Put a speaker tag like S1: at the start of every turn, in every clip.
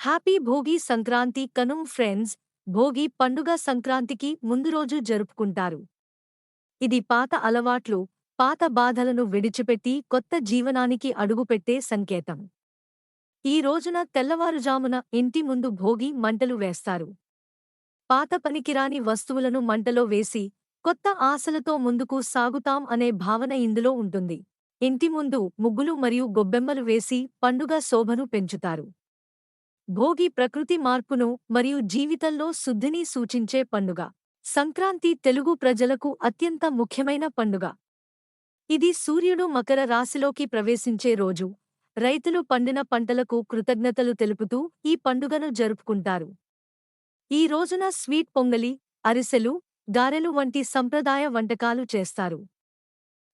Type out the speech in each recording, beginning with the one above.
S1: Happy Bhogi Sankranti Kanuma friends. Bhogi పండుగ సంక్రాంతికి ముందు రోజు జరుపుకుంటారు. ఇది పాత అలవాట్లు, పాత బాధలను విడిచిపెట్టి కొత్త జీవనానికి అడుగుపెట్టే సంకేతం. ఈ రోజున తెల్లవారుజామున ఇంటి ముందు భోగి మంటలు వేస్తారు. పాత పనికిరాని వస్తువులను మంటలో వేసి కొత్త ఆశలతో ముందుకు సాగుతాం అనే భావన ఇందులో ఉంటుంది. ఇంటి ముందు ముగ్గులు మరియు గొబ్బెమ్మలు వేసి పండుగ శోభను పెంచుతారు. భోగి ప్రకృతి మార్పును మరియు జీవితంలో శుద్ధిని సూచించే పండుగ. సంక్రాంతి తెలుగు ప్రజలకు అత్యంత ముఖ్యమైన పండుగ. ఇది సూర్యుడు మకర రాశిలోకి ప్రవేశించే రోజు. రైతులు పండిన పంటలకు కృతజ్ఞతలు తెలుపుతూ ఈ పండుగను జరుపుకుంటారు. ఈ రోజున స్వీట్ పొంగలి, అరిసెలు, గారెలు వంటి సంప్రదాయ వంటకాలు చేస్తారు.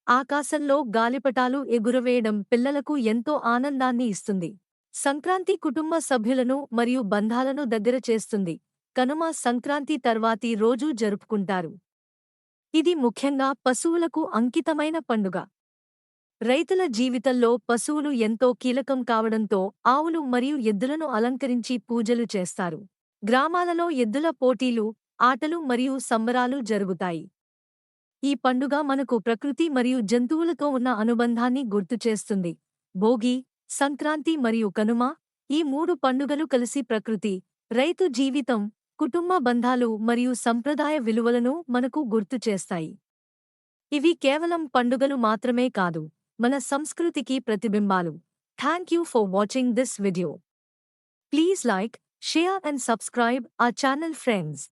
S1: ఆకాశంలో గాలిపటాలు ఎగురవేయడం పిల్లలకు ఎంతో ఆనందాన్ని ఇస్తుంది. సంక్రాంతి కుటుంబ సభ్యులను మరియు బంధాలను దగ్గర చేస్తుంది. కనుమ సంక్రాంతి తర్వాతి రోజు జరుపుకుంటారు. ఇది ముఖ్యంగా పశువులకు అంకితమైన పండుగ. రైతుల జీవితంలో పశువులు ఎంతో కీలకం కావడంతో ఆవులు మరియు ఎద్దులను అలంకరించి పూజలు చేస్తారు. గ్రామాలలో ఎద్దుల పోటీలు, ఆటలు మరియు సంబరాలు జరుగుతాయి. ఈ పండుగ మనకు ప్రకృతి మరియు జంతువులతో ఉన్న అనుబంధాన్ని గుర్తుచేస్తుంది. భోగి, సంక్రాంతి మరియు కనుమ, ఈ మూడు పండుగలు కలిసి ప్రకృతి, రైతు జీవితం, కుటుంబ బంధాలు మరియు సంప్రదాయ విలువలను మనకు గుర్తుచేస్తాయి. ఇవి కేవలం పండుగలు మాత్రమే కాదు, మన సంస్కృతికి ప్రతిబింబాలు. Thank you for watching this video. Please like, share and subscribe our channel friends.